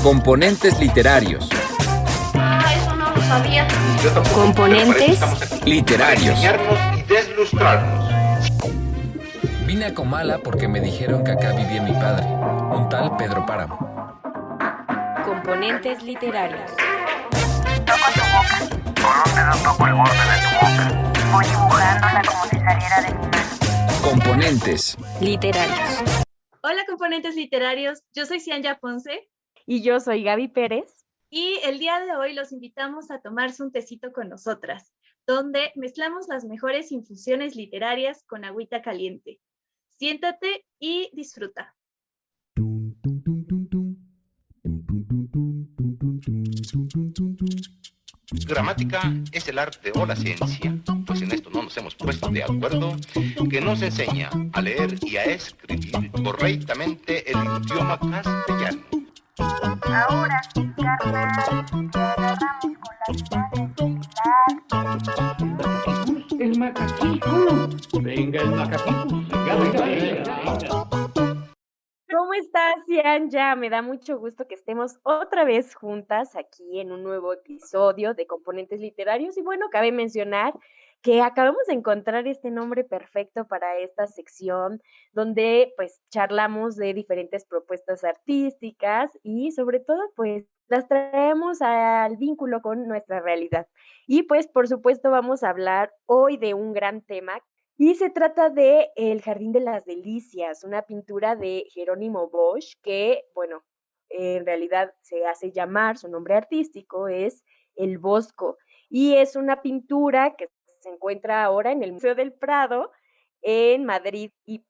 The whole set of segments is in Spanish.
Componentes literarios. Eso no lo sabía. Componentes Literarios. Enseñarnos y deslustrarnos. Vine a Comala porque me dijeron que acá vivía mi padre, un tal Pedro Páramo. Componentes literarios. Toco tu boca. ¿Por dónde no toco el borde de tu boca? Voy dibujándola como si saliera de mi mano. Componentes Literarios. Hola, componentes literarios. Yo soy Cianya Ponce Y yo soy Gaby Pérez. y el día de hoy los invitamos a tomarse un tecito con nosotras, donde mezclamos las mejores infusiones literarias con agüita caliente. Siéntate y disfruta. Gramática es el arte o la ciencia, pues en esto no nos hemos puesto de acuerdo, que nos enseña a leer y a escribir correctamente el idioma castellano. Ahora, carnal, te agarramos con las manos y El macaquito. Venga, el macaquito. Venga. ¿Cómo estás, Cianya? Me da mucho gusto que estemos otra vez juntas aquí en un nuevo episodio de Componentes Literarios. Y bueno, cabe mencionar que acabamos de encontrar este nombre perfecto para esta sección donde pues charlamos de diferentes propuestas artísticas y sobre todo pues las traemos al vínculo con nuestra realidad. Y pues por supuesto vamos a hablar hoy de un gran tema y se trata de El Jardín de las Delicias, una pintura de Jerónimo Bosch que, bueno, en realidad se hace llamar, su nombre artístico es El Bosco, y es una pintura que se encuentra ahora en el Museo del Prado en Madrid. Y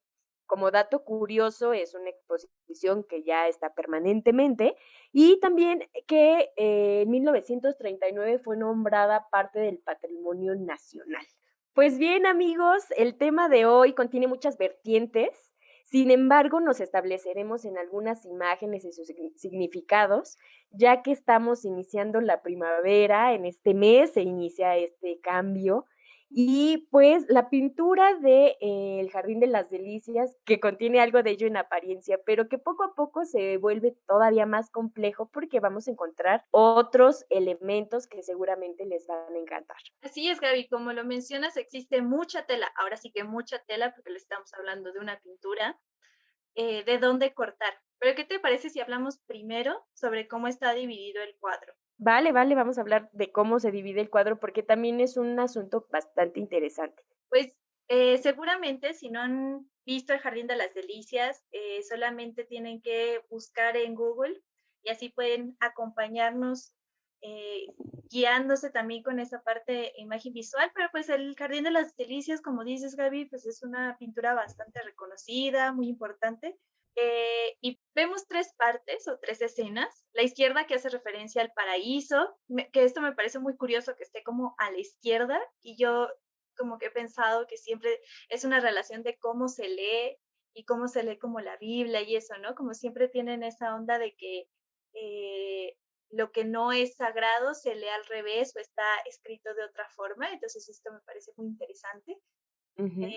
como dato curioso, es una exposición que ya está permanentemente y también que en 1939 fue nombrada parte del Patrimonio Nacional. Pues bien, amigos, el tema de hoy contiene muchas vertientes. Sin embargo, nos estableceremos en algunas imágenes y sus significados, ya que estamos iniciando la primavera, en este mes se inicia este cambio. Y pues la pintura de El Jardín de las Delicias, que contiene algo de ello en apariencia, pero que poco a poco se vuelve todavía más complejo porque vamos a encontrar otros elementos que seguramente les van a encantar. Así es, Gaby, como lo mencionas, existe mucha tela, ahora sí que mucha tela, porque le estamos hablando de una pintura, de dónde cortar. Pero, ¿qué te parece si hablamos primero sobre cómo está dividido el cuadro? Vale, vamos a hablar de cómo se divide el cuadro porque también es un asunto bastante interesante. Pues seguramente si no han visto el Jardín de las Delicias, solamente tienen que buscar en Google y así pueden acompañarnos eh, guiándose también con esa parte de imagen visual, pero pues el Jardín de las Delicias, como dices, Gaby, pues es una pintura bastante reconocida, muy importante. Y vemos tres partes o tres escenas. La izquierda que hace referencia al paraíso, que esto me parece muy curioso que esté como a la izquierda, y yo como que he pensado que siempre es una relación de cómo se lee y cómo se lee como la Biblia y eso, ¿no? Como siempre tienen esa onda de que lo que no es sagrado se lee al revés o está escrito de otra forma, entonces esto me parece muy interesante. Uh-huh.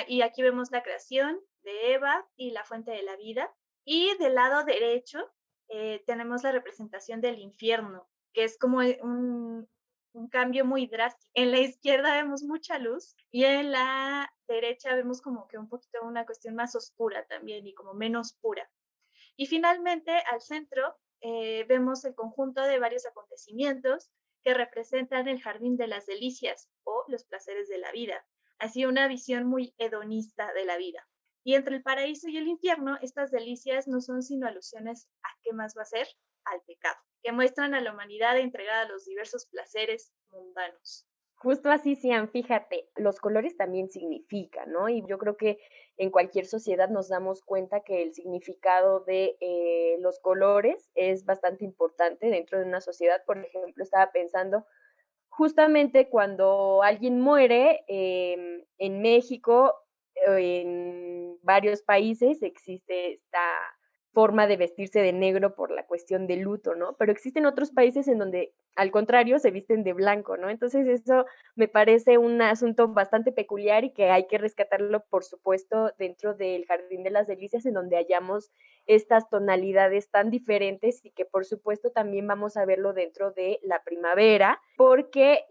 Y aquí vemos la creación de Eva y la fuente de la vida. Y del lado derecho tenemos la representación del infierno, que es como un cambio muy drástico. En la izquierda vemos mucha luz y en la derecha vemos como que un poquito una cuestión más oscura también y como menos pura. Y finalmente al centro vemos el conjunto de varios acontecimientos que representan el jardín de las delicias o los placeres de la vida, así una visión muy hedonista de la vida. Y entre el paraíso y el infierno, estas delicias no son sino alusiones a qué más va a ser, al pecado, que muestran a la humanidad entregada a los diversos placeres mundanos. Justo así, Cian, fíjate, los colores también significan, ¿no? Y yo creo que en cualquier sociedad nos damos cuenta que el significado de los colores es bastante importante dentro de una sociedad. Por ejemplo, estaba pensando justamente cuando alguien muere en México, en varios países existe esta forma de vestirse de negro por la cuestión del luto, ¿no? Pero existen otros países en donde, al contrario, se visten de blanco, ¿no? Entonces eso me parece un asunto bastante peculiar y que hay que rescatarlo, por supuesto, dentro del Jardín de las Delicias, en donde hallamos estas tonalidades tan diferentes y que por supuesto también vamos a verlo dentro de la primavera, porque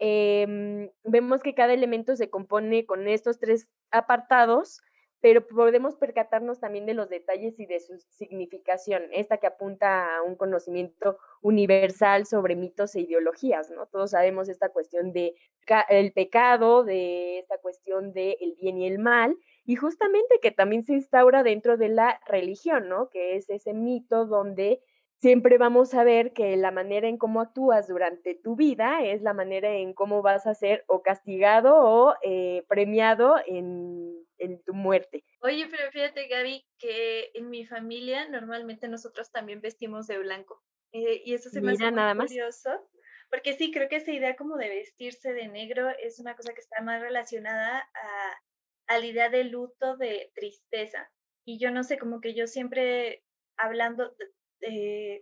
vemos que cada elemento se compone con estos 3 apartados, pero podemos percatarnos también de los detalles y de su significación, esta que apunta a un conocimiento universal sobre mitos e ideologías, ¿no? Todos sabemos esta cuestión de el pecado, de esta cuestión de el bien y el mal, y justamente que también se instaura dentro de la religión, ¿no? Que es ese mito donde siempre vamos a ver que la manera en cómo actúas durante tu vida es la manera en cómo vas a ser o castigado o premiado en tu muerte. Oye, pero fíjate, Gaby, que en mi familia normalmente nosotros también vestimos de blanco. Y eso se me hace Mira, muy nada más. curioso, porque sí, creo que esa idea como de vestirse de negro es una cosa que está más relacionada a la idea de luto, de tristeza. Y yo no sé, como que yo siempre hablando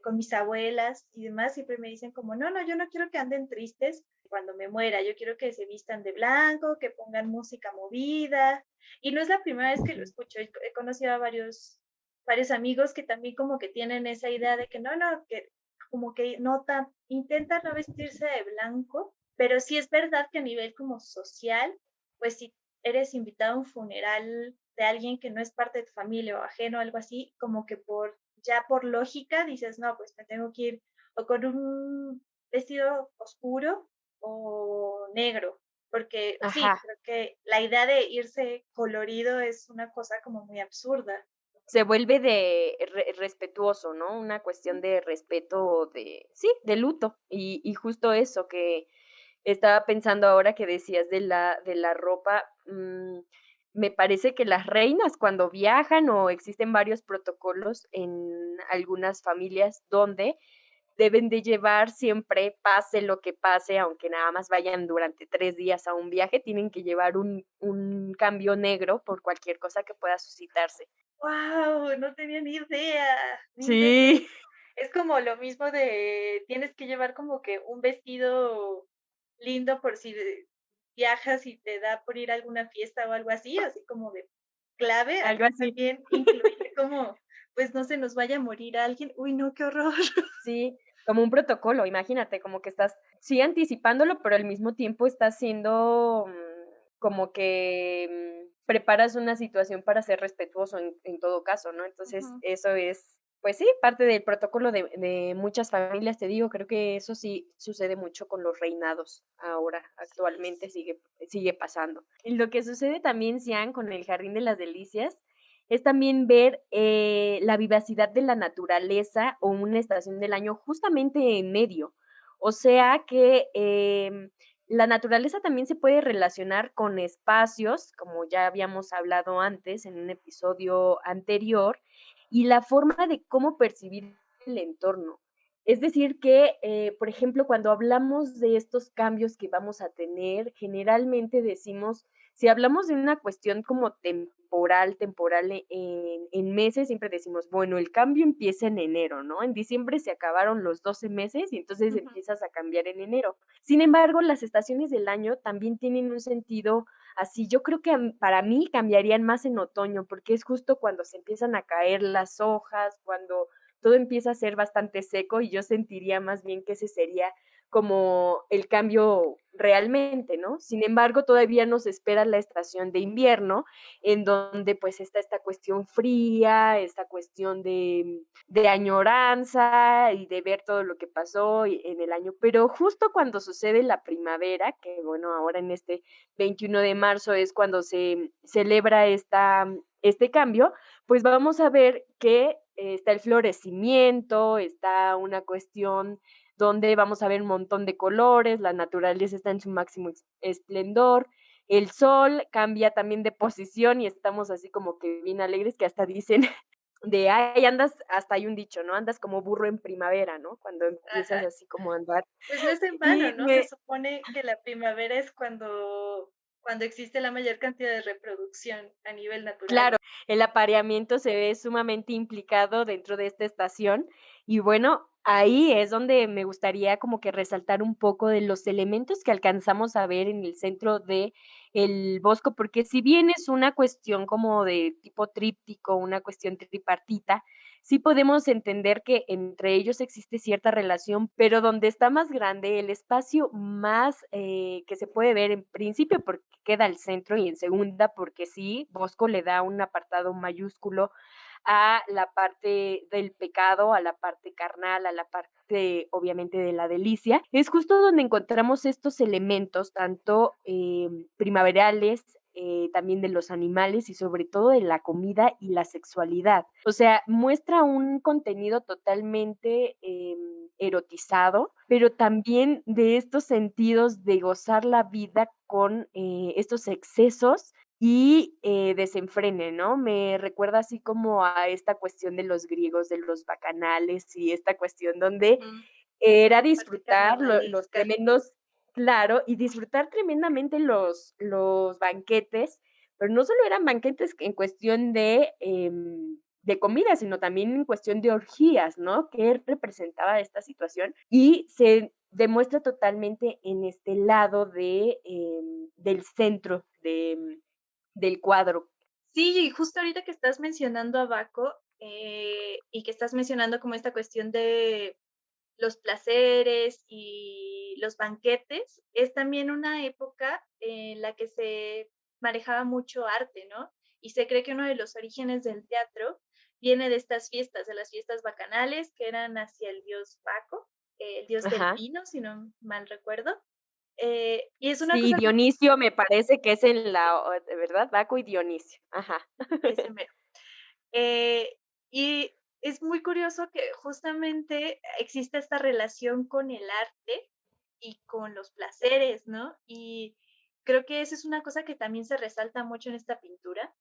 con mis abuelas y demás, siempre me dicen como, no, no, yo no quiero que anden tristes cuando me muera, yo quiero que se vistan de blanco, que pongan música movida. Y no es la primera vez que lo escucho, he conocido a varios amigos que también como que tienen esa idea de que no, no, que como que no tan, intentan no vestirse de blanco, pero sí es verdad que a nivel como social, pues si eres invitado a un funeral de alguien que no es parte de tu familia o ajeno o algo así, como que ya por lógica dices, no, pues me tengo que ir o con un vestido oscuro o negro, porque sí, Ajá. creo que la idea de irse colorido es una cosa como muy absurda. Se vuelve de respetuoso, ¿no? Una cuestión de respeto, de, sí, de luto. Y justo eso que estaba pensando ahora que decías de la ropa, me parece que las reinas cuando viajan o existen varios protocolos en algunas familias donde deben de llevar siempre, pase lo que pase, aunque nada más vayan durante 3 días a un viaje, tienen que llevar un cambio negro por cualquier cosa que pueda suscitarse. ¡Wow! No tenía ni idea, ni inventes. Sí, Es como lo mismo de tienes que llevar como que un vestido lindo por si viajas y te da por ir a alguna fiesta o algo así como de clave. algo Acá así. también incluye como, pues no se nos vaya a morir alguien. Uy, no, qué horror. Sí, como un protocolo, imagínate, como que estás, sí, anticipándolo, pero al mismo tiempo estás siendo como que preparas una situación para ser respetuoso en todo caso, ¿no? Entonces, Ujú. eso es, pues sí, parte del protocolo de muchas familias, te digo, creo que eso sí sucede mucho con los reinados ahora, Sí, actualmente sigue pasando. Y lo que sucede también, Cian, con el Jardín de las Delicias, es también ver la vivacidad de la naturaleza o una estación del año justamente en medio. O sea que la naturaleza también se puede relacionar con espacios, como ya habíamos hablado antes en un episodio anterior, y la forma de cómo percibir el entorno. Es decir, que, por ejemplo, cuando hablamos de estos cambios que vamos a tener, generalmente decimos, si hablamos de una cuestión como temporal en meses, siempre decimos, bueno, el cambio empieza en enero, ¿no? En diciembre se acabaron los 12 meses y entonces ujú. empiezas a cambiar en enero. Sin embargo, las estaciones del año también tienen un sentido así. Yo creo que para mí cambiarían más en otoño, porque es justo cuando se empiezan a caer las hojas, cuando todo empieza a ser bastante seco y yo sentiría más bien que ese sería como el cambio realmente, ¿no? Sin embargo, todavía nos espera la estación de invierno, en donde pues está esta cuestión fría, esta cuestión de añoranza y de ver todo lo que pasó en el año. Pero justo cuando sucede la primavera, que bueno, ahora en este 21 de marzo es cuando se celebra este cambio, pues vamos a ver que está el florecimiento, está una cuestión donde vamos a ver un montón de colores, la naturaleza está en su máximo esplendor, el sol cambia también de posición y estamos así como que bien alegres que hasta dicen de, ay, andas, hasta hay un dicho, ¿no? Andas como burro en primavera, ¿no? Cuando empiezas Ajá. así como a andar. Pues no es en vano, Y ¿no? Se me, supone que la primavera es cuando cuando existe la mayor cantidad de reproducción a nivel natural. Claro, el apareamiento se ve sumamente implicado dentro de esta estación y bueno, ahí es donde me gustaría como que resaltar un poco de los elementos que alcanzamos a ver en el centro de el Bosco, porque si bien es una cuestión como de tipo tríptico, una cuestión tripartita, sí podemos entender que entre ellos existe cierta relación, pero donde está más grande, el espacio más que se puede ver en principio porque queda al centro y en segunda porque sí, Bosco le da un apartado mayúsculo a la parte del pecado, a la parte carnal, a la parte obviamente de la delicia. Es justo donde encontramos estos elementos, tanto primaverales, también de los animales y sobre todo de la comida y la sexualidad. O sea, muestra un contenido totalmente erotizado, pero también de estos sentidos de gozar la vida con estos excesos y desenfrene, ¿no? Me recuerda así como a esta cuestión de los griegos, de los bacanales y esta cuestión donde Ujú. era La parte disfrutar los carnavalesca. tremendos, claro, y disfrutar tremendamente los banquetes, pero no solo eran banquetes en cuestión de comida, sino también en cuestión de orgías, ¿no? Que representaba esta situación y se demuestra totalmente en este lado del centro del cuadro. Sí, y justo ahorita que estás mencionando a Baco, y que estás mencionando como esta cuestión de los placeres y los banquetes, es también una época en la que se manejaba mucho arte, ¿no? Y se cree que uno de los orígenes del teatro viene de estas fiestas, de las fiestas bacanales, que eran hacia el dios Baco, el dios del Ajá. vino, si no mal recuerdo. Y es una Sí, cosa Dionisio me parece que es en ¿de verdad? Baco y Dionisio. Ajá. ese mero. Eh, y es muy curioso que justamente existe esta relación con el arte y con los placeres, ¿no? Y creo que esa es una cosa que también se resalta mucho en esta pintura,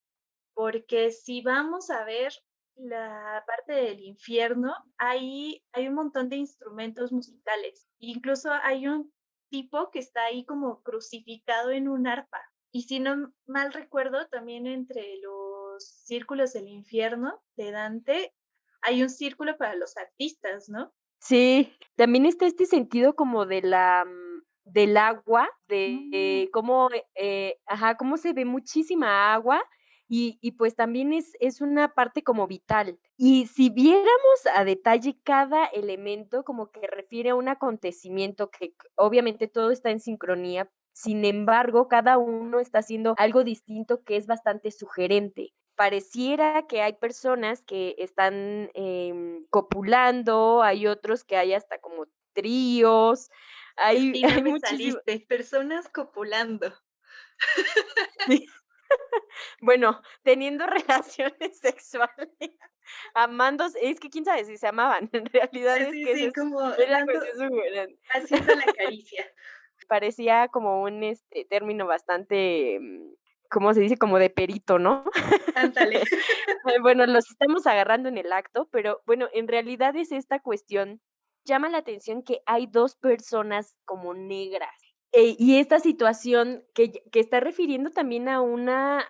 porque si vamos a ver la parte del infierno, hay un montón de instrumentos musicales. Incluso hay un tipo que está ahí como crucificado en un arpa. Y si no mal recuerdo, también entre los círculos del infierno de Dante hay un círculo para los artistas, ¿no? Sí, también está este sentido como del agua, Mm, de cómo, ajá, cómo se ve muchísima agua y pues también es una parte como vital. Y si viéramos a detalle cada elemento como que refiere a un acontecimiento que obviamente todo está en sincronía, sin embargo, cada uno está haciendo algo distinto que es bastante sugerente. Pareciera que hay personas que están copulando, hay otros que hay hasta como tríos, hay, así no hay me muchísimo, saliste, personas copulando. sí, bueno, teniendo relaciones sexuales, amándose, es que quién sabe si se amaban, en realidad es Sí, que esa sí, como es la dando, cuestión sugerente. haciendo la caricia. Parecía como un término bastante, ¿cómo se dice? Como de perito, ¿no? Ándale. Bueno, los estamos agarrando en el acto, pero bueno, en realidad es esta cuestión, llama la atención que hay 2 personas como negras, y esta situación que está refiriendo también a una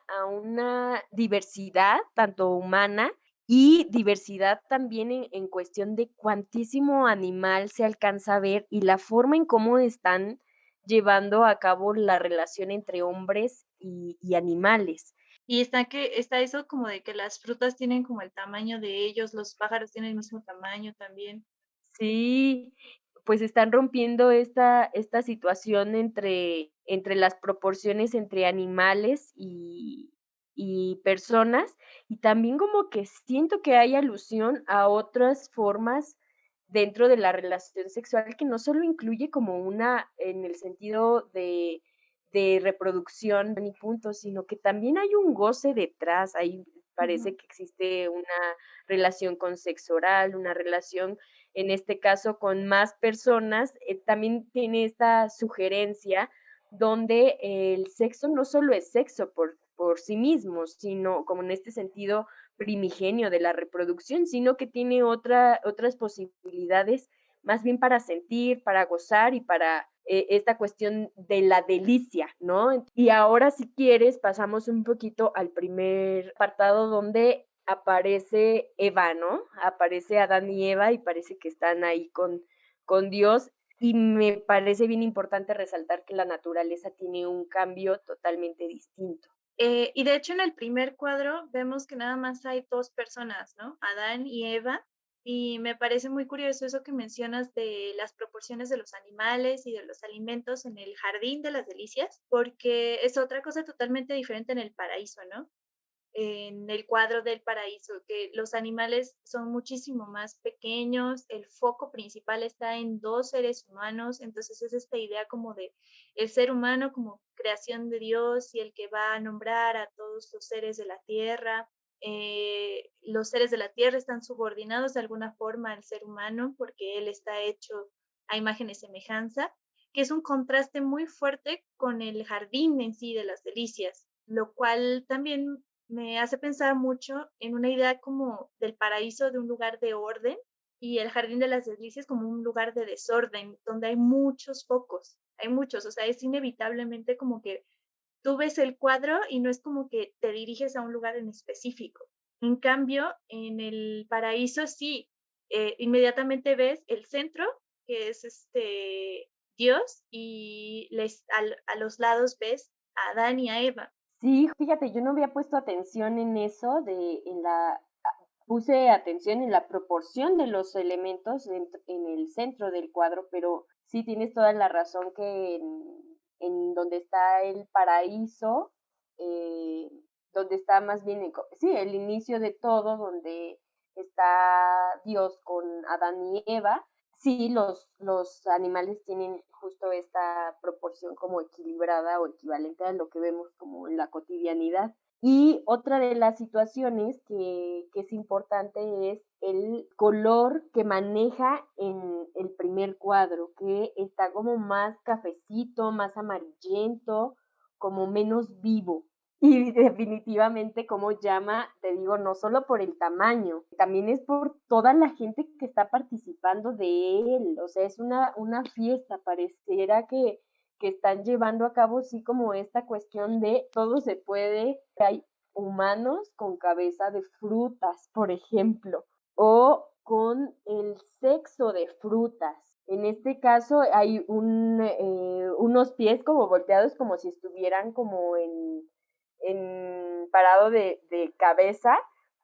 diversidad, tanto humana y diversidad también en cuestión de cuantísimo animal se alcanza a ver, y la forma en cómo están llevando a cabo la relación entre hombres y animales. Y está eso como de que las frutas tienen como el tamaño de ellos, los pájaros tienen el mismo tamaño también. Sí, pues están rompiendo esta situación entre las proporciones entre animales y personas, y también como que siento que hay alusión a otras formas dentro de la relación sexual que no solo incluye como una en el sentido de reproducción y punto, sino que también hay un goce detrás, ahí Ujú. parece que existe una relación con sexo oral, una relación en este caso con más personas, también tiene esta sugerencia donde el sexo no solo es sexo por sí mismo, sino como en este sentido primigenio de la reproducción, sino que tiene otras posibilidades más bien para sentir, para gozar y para esta cuestión de la delicia, ¿no? Y ahora, si quieres, pasamos un poquito al primer apartado donde aparece Eva, ¿no? Aparece Adán y Eva y parece que están ahí con Dios. Y me parece bien importante resaltar que la naturaleza tiene un cambio totalmente distinto. Y de hecho en el primer cuadro vemos que nada más hay 2 personas, ¿no? Adán y Eva. Y me parece muy curioso eso que mencionas de las proporciones de los animales y de los alimentos en el jardín de las delicias, porque es otra cosa totalmente diferente en el paraíso, ¿no? En el cuadro del paraíso, que los animales son muchísimo más pequeños, el foco principal está en 2 seres humanos, entonces es esta idea como de el ser humano como creación de Dios y el que va a nombrar a todos los seres de la tierra. Los seres de la tierra están subordinados de alguna forma al ser humano porque él está hecho a imagen y semejanza, que es un contraste muy fuerte con el jardín en sí de las delicias, lo cual también me hace pensar mucho en una idea como del paraíso, de un lugar de orden, y el jardín de las delicias como un lugar de desorden, donde hay muchos focos, hay muchos, o sea, es inevitablemente como que tú ves el cuadro y no es como que te diriges a un lugar en específico. En cambio, en el paraíso sí, inmediatamente ves el centro, que es Dios, y a los lados ves a Adán y a Eva. Sí, fíjate, yo no había puesto atención en eso, puse atención en la proporción de los elementos en el centro del cuadro, pero sí tienes toda la razón que en donde está el paraíso, eh, donde está más bien, sí, el inicio de todo, donde está Dios con Adán y Eva, sí, los animales tienen justo esta proporción como equilibrada o equivalente a lo que vemos como en la cotidianidad. Y otra de las situaciones que es importante es el color que maneja en el primer cuadro, que está como más cafecito, más amarillento, como menos vivo. Y definitivamente como llama, te digo, no solo por el tamaño, también es por toda la gente que está participando de él. O sea, es una fiesta, pareciera que están llevando a cabo sí como esta cuestión de todo se puede, hay humanos con cabeza de frutas, por ejemplo, o con el sexo de frutas. En este caso hay unos pies como volteados como si estuvieran como en parado de cabeza,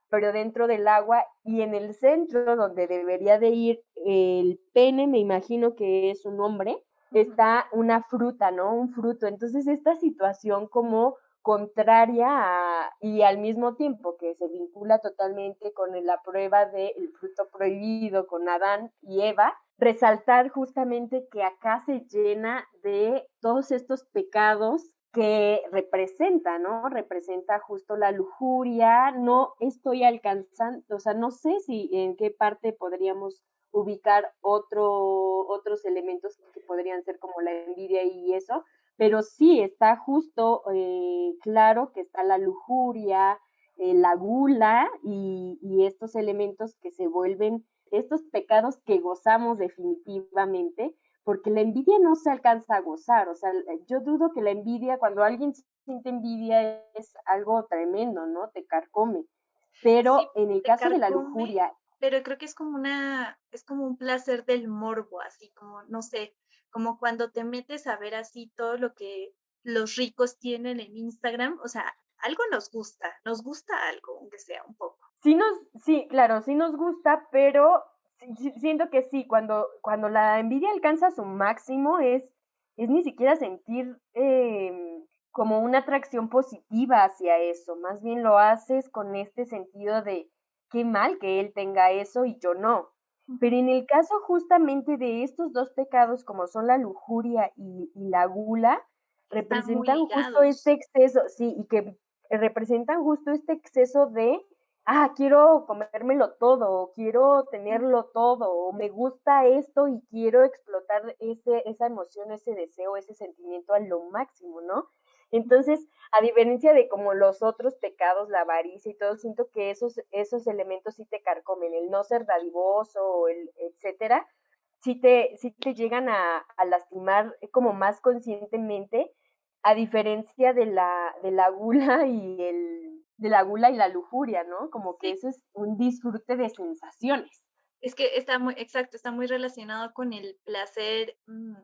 pero dentro del agua y en el centro donde debería de ir el pene, me imagino que es un hombre, está una fruta, ¿no? Un fruto. Entonces esta situación como contraria y al mismo tiempo que se vincula totalmente con la prueba del fruto prohibido con Adán y Eva, resaltar justamente que acá se llena de todos estos pecados que representa, ¿no? Representa justo la lujuria, no estoy alcanzando, o sea, no sé si en qué parte podríamos ubicar otros elementos que podrían ser como la envidia y eso, pero sí está justo claro que está la lujuria, la gula y estos elementos que se vuelven, estos pecados que gozamos definitivamente, porque la envidia no se alcanza a gozar, o sea, yo dudo que la envidia, cuando alguien siente envidia es algo tremendo, ¿no? Te carcome, pero Sí, en el te caso de la carcome, lujuria, pero creo que es como un placer del morbo, así como, no sé, como cuando te metes a ver así todo lo que los ricos tienen en Instagram, o sea, algo nos gusta algo, aunque sea un poco. sí, claro, sí nos gusta, pero siento que sí, cuando la envidia alcanza su máximo es ni siquiera sentir como una atracción positiva hacia eso, más bien lo haces con este sentido de qué mal que él tenga eso y yo no. Pero en el caso justamente de estos dos pecados, como son la lujuria y la gula, Están muy representan justo este ligados. exceso, sí, y que representan justo este exceso de, quiero comérmelo todo, quiero tenerlo todo, o me gusta esto y quiero explotar esa emoción, ese deseo, ese sentimiento a lo máximo, ¿no? Entonces, a diferencia de como los otros pecados, la avaricia y todo, siento que esos elementos sí te carcomen, el no ser dadivoso, etcétera, sí te llegan a lastimar como más conscientemente, a diferencia de la gula de la gula y la lujuria, ¿no? Como que Sí, eso es un disfrute de sensaciones. es que está muy, exacto, está muy relacionado con el placer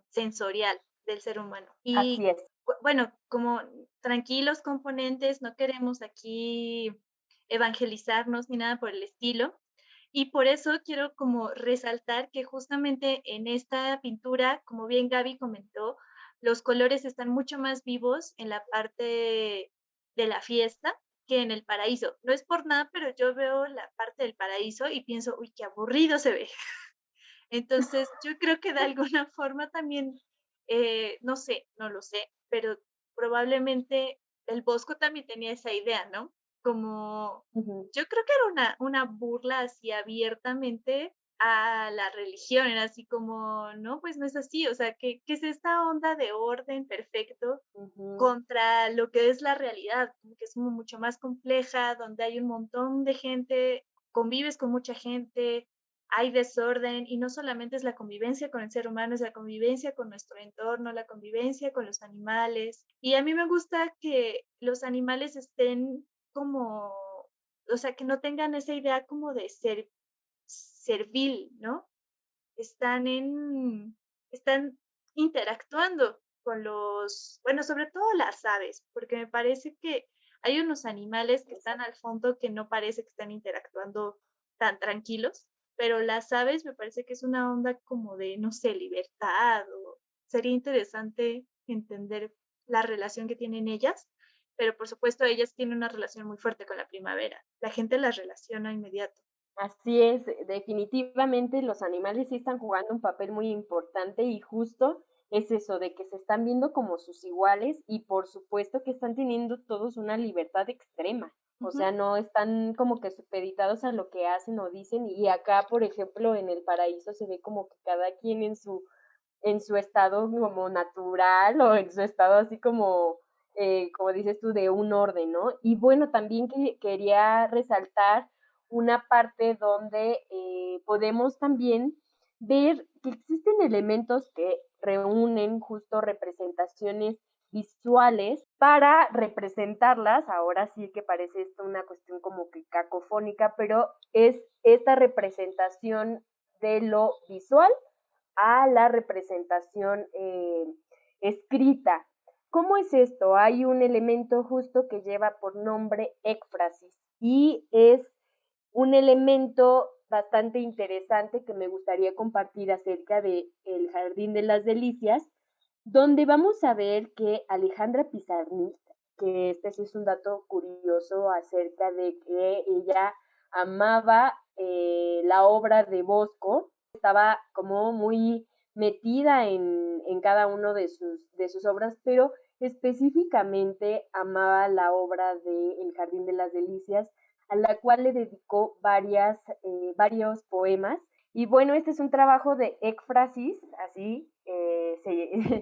sensorial del ser humano. Y Así es. bueno, como tranquilos componentes, no queremos aquí evangelizarnos ni nada por el estilo. Y por eso quiero como resaltar que justamente en esta pintura, como bien Gaby comentó, los colores están mucho más vivos en la parte de la fiesta que en el paraíso. No es por nada, pero yo veo la parte del paraíso y pienso, uy, qué aburrido se ve. Entonces, yo creo que de alguna forma también, no sé, no lo sé, pero probablemente el Bosco también tenía esa idea, ¿no? Como, Ujú. yo creo que era una burla así abiertamente a la religión, era así como, no, pues no es así, o sea, ¿qué es esta onda de orden perfecto Ujú. contra lo que es la realidad, como que es mucho más compleja, donde hay un montón de gente, convives con mucha gente, hay desorden y no solamente es la convivencia con el ser humano, es la convivencia con nuestro entorno, la convivencia con los animales. Y a mí me gusta que los animales estén como, o sea, que no tengan esa idea como de ser servil, ¿no? Están en, están interactuando con los, bueno, sobre todo las aves, porque me parece que hay unos animales que están al fondo que no parece que están interactuando tan tranquilos, pero las aves me parece que es una onda como de, no sé, libertad, o sería interesante entender la relación que tienen ellas, pero por supuesto ellas tienen una relación muy fuerte con la primavera. La gente las relaciona inmediato. Así es, definitivamente los animales sí están jugando un papel muy importante y justo es eso, de que se están viendo como sus iguales y por supuesto que están teniendo todos una libertad extrema. O Ujú. sea, no están como que supeditados a lo que hacen o dicen y acá, por ejemplo, en el paraíso se ve como que cada quien en su estado como natural o en su estado así como dices tú, de un orden, ¿no? Y bueno, también quería resaltar una parte donde podemos también ver que existen elementos que reúnen justo representaciones visuales para representarlas, ahora sí que parece esto una cuestión como que cacofónica, pero es esta representación de lo visual a la representación escrita. ¿Cómo es esto? Hay un elemento justo que lleva por nombre éfrasis y es un elemento bastante interesante que me gustaría compartir acerca de El Jardín de las Delicias, donde vamos a ver que Alejandra Pizarnik, que este sí es un dato curioso acerca de que ella amaba la obra de Bosco, estaba como muy metida en cada uno de sus obras, pero específicamente amaba la obra de El Jardín de las Delicias, a la cual le dedicó varios poemas. Y bueno, este es un trabajo de éfrasis, así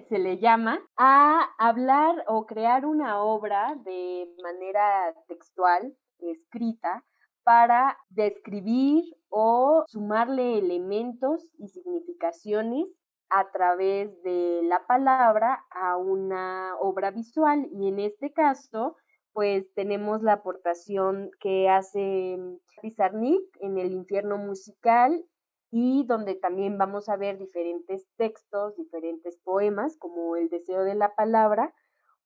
se le llama, a hablar o crear una obra de manera textual, escrita, para describir o sumarle elementos y significaciones a través de la palabra a una obra visual. Y en este caso, pues tenemos la aportación que hace Pizarnik en El infierno musical y donde también vamos a ver diferentes textos, diferentes poemas como El deseo de la palabra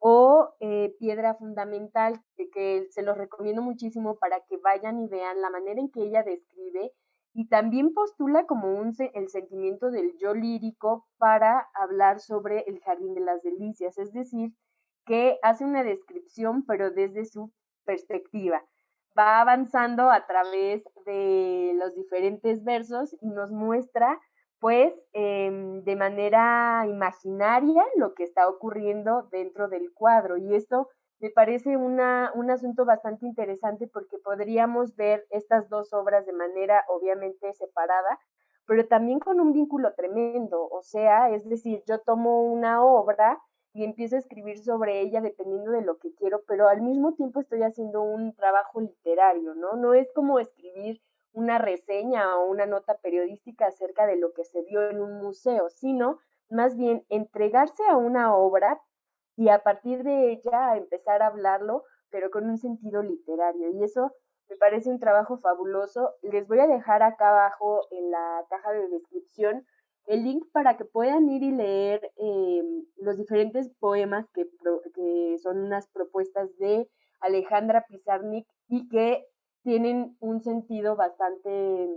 o Piedra Fundamental, que se los recomiendo muchísimo para que vayan y vean la manera en que ella describe y también postula como el sentimiento del yo lírico para hablar sobre el Jardín de las Delicias, es decir, que hace una descripción pero desde su perspectiva. Va avanzando a través de los diferentes versos y nos muestra pues de manera imaginaria lo que está ocurriendo dentro del cuadro. Y esto me parece un asunto bastante interesante porque podríamos ver estas dos obras de manera obviamente separada, pero también con un vínculo tremendo. O sea, es decir, yo tomo una obra y empiezo a escribir sobre ella dependiendo de lo que quiero, pero al mismo tiempo estoy haciendo un trabajo literario, ¿no? No es como escribir una reseña o una nota periodística acerca de lo que se vio en un museo, sino más bien entregarse a una obra y a partir de ella empezar a hablarlo, pero con un sentido literario. Y eso me parece un trabajo fabuloso. Les voy a dejar acá abajo en la caja de descripción el link para que puedan ir y leer los diferentes poemas que son unas propuestas de Alejandra Pizarnik y que tienen un sentido bastante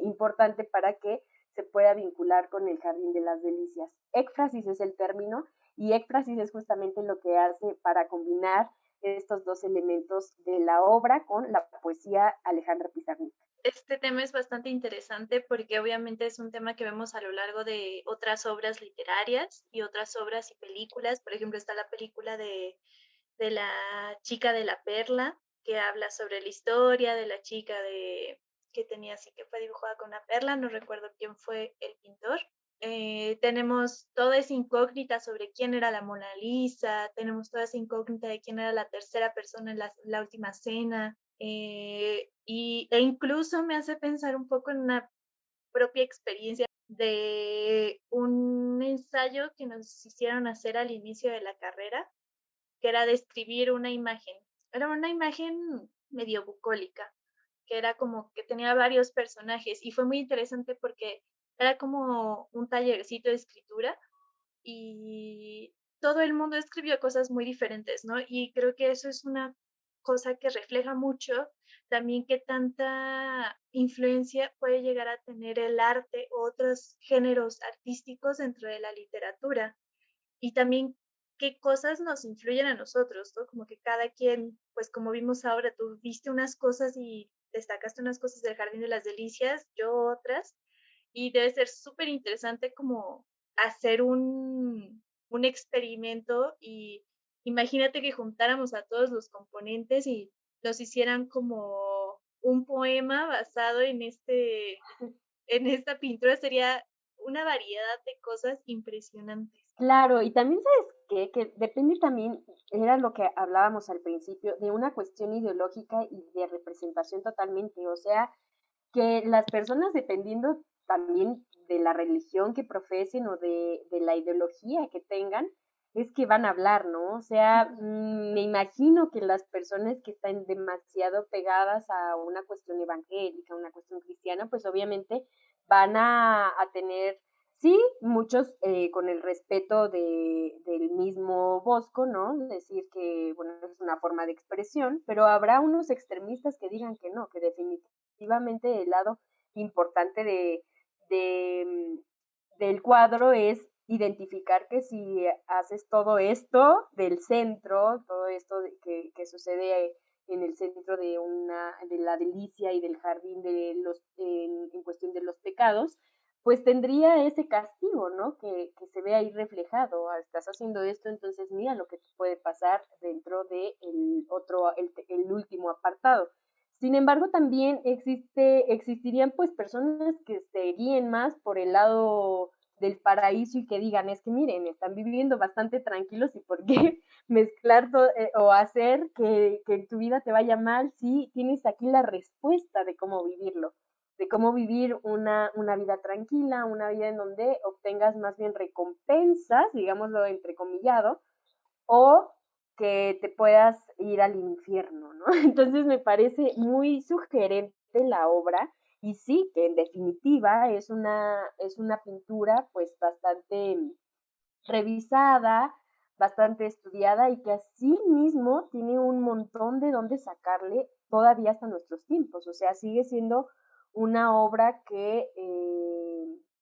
importante para que se pueda vincular con el Jardín de las Delicias. Écfrasis es el término y écfrasis es justamente lo que hace para combinar estos dos elementos de la obra con la poesía Alejandra Pizarnik. Este tema es bastante interesante porque obviamente es un tema que vemos a lo largo de otras obras literarias y otras obras y películas. Por ejemplo, está la película de la chica de la perla, que habla sobre la historia de la chica que tenía así, que fue dibujada con una perla, no recuerdo quién fue el pintor. Tenemos toda esa incógnita sobre quién era la Mona Lisa, tenemos toda esa incógnita de quién era la tercera persona en la última cena, e incluso me hace pensar un poco en una propia experiencia de un ensayo que nos hicieron hacer al inicio de la carrera, que era describir una imagen. Era una imagen medio bucólica, que era como que tenía varios personajes y fue muy interesante porque era como un tallercito de escritura y todo el mundo escribió cosas muy diferentes, ¿no? Y creo que eso es una cosa que refleja mucho también qué tanta influencia puede llegar a tener el arte o otros géneros artísticos dentro de la literatura y también qué cosas nos influyen a nosotros, ¿no? Como que cada quien, pues como vimos ahora, tú viste unas cosas y destacaste unas cosas del Jardín de las Delicias, yo otras, y debe ser súper interesante como hacer un experimento y imagínate que juntáramos a todos los componentes y nos hicieran como un poema basado en esta pintura, sería una variedad de cosas impresionantes. Claro, y también sabes qué, que depende también, era lo que hablábamos al principio, de una cuestión ideológica y de representación totalmente, o sea, que las personas dependiendo también de la religión que profesen o de la ideología que tengan, es que van a hablar, ¿no? O sea, me imagino que las personas que están demasiado pegadas a una cuestión evangélica, una cuestión cristiana, pues obviamente van a tener, sí, muchos con el respeto del mismo Bosco, ¿no? Decir que, bueno, es una forma de expresión, pero habrá unos extremistas que digan que no, que definitivamente el lado importante del cuadro es identificar que si haces todo esto del centro, todo esto que sucede en el centro de la delicia y del jardín en cuestión de los pecados, pues tendría ese castigo, ¿no? Que se ve ahí reflejado. Estás haciendo esto, entonces mira lo que te puede pasar dentro de el último apartado. Sin embargo, también existirían pues personas que se guíen más por el lado del paraíso y que digan, es que miren, están viviendo bastante tranquilos y por qué mezclar o hacer que en tu vida te vaya mal si tienes aquí la respuesta de cómo vivirlo, de cómo vivir una vida tranquila, una vida en donde obtengas más bien recompensas, digámoslo entrecomillado, o que te puedas ir al infierno, ¿no? Entonces me parece muy sugerente la obra y sí, que en definitiva es una pintura pues bastante revisada, bastante estudiada y que así mismo tiene un montón de dónde sacarle todavía hasta nuestros tiempos, o sea, sigue siendo una obra que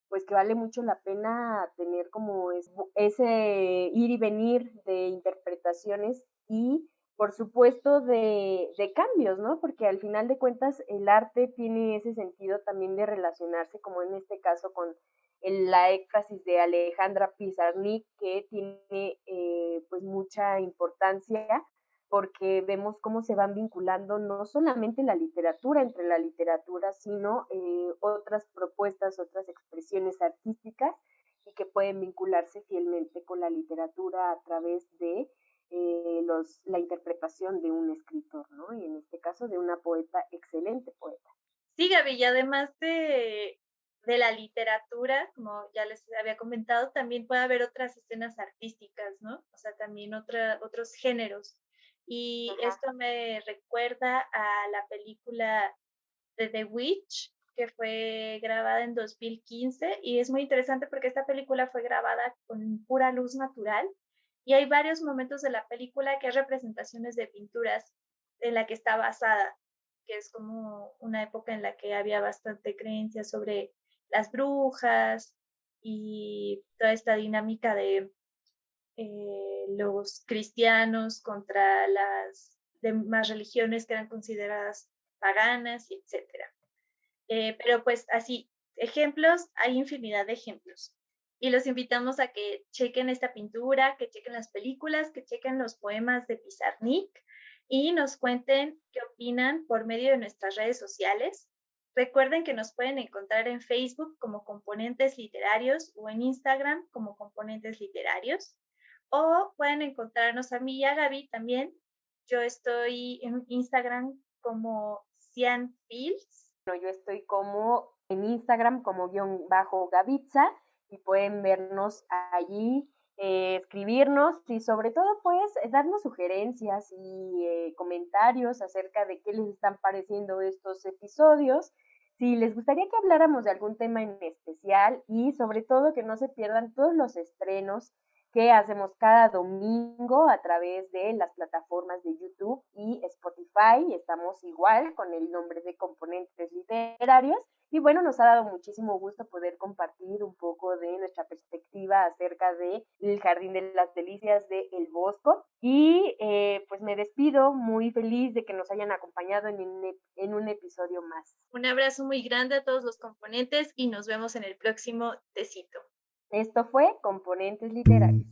pues que vale mucho la pena tener como ese ir y venir de interpretaciones y por supuesto de cambios, ¿no? Porque al final de cuentas el arte tiene ese sentido también de relacionarse, como en este caso con la éfrasis de Alejandra Pizarnik, que tiene pues mucha importancia porque vemos cómo se van vinculando no solamente la literatura entre la literatura, sino otras propuestas, otras expresiones artísticas y que pueden vincularse fielmente con la literatura a través de la interpretación de un escritor, ¿no? Y en este caso de una poeta, excelente poeta. Sí, Gaby, y además de la literatura, como ya les había comentado, también puede haber otras escenas artísticas, ¿no? O sea, también otros géneros. Y Ajá. esto me recuerda a la película de The Witch, que fue grabada en 2015, y es muy interesante porque esta película fue grabada con pura luz natural, y hay varios momentos de la película que hay representaciones de pinturas en la que está basada, que es como una época en la que había bastante creencia sobre las brujas y toda esta dinámica de los cristianos contra las demás religiones que eran consideradas paganas, y etcétera. Pero pues así, ejemplos, hay infinidad de ejemplos. Y los invitamos a que chequen esta pintura, que chequen las películas, que chequen los poemas de Pizarnik y nos cuenten qué opinan por medio de nuestras redes sociales. Recuerden que nos pueden encontrar en Facebook como Componentes Literarios o en Instagram como Componentes Literarios. O pueden encontrarnos a mí y a Gaby también. Yo estoy en Instagram como CianFeels. Bueno, yo estoy como en Instagram como _Gavitza y pueden vernos allí, escribirnos y sobre todo pues darnos sugerencias y comentarios acerca de qué les están pareciendo estos episodios, si les gustaría que habláramos de algún tema en especial y sobre todo que no se pierdan todos los estrenos que hacemos cada domingo a través de las plataformas de YouTube y Spotify. Estamos igual con el nombre de Componentes Literarios. Y bueno, nos ha dado muchísimo gusto poder compartir un poco de nuestra perspectiva acerca del Jardín de las Delicias de El Bosco. Y pues me despido muy feliz de que nos hayan acompañado en un episodio más. Un abrazo muy grande a todos los componentes y nos vemos en el próximo tecito. Esto fue Componentes Literarios.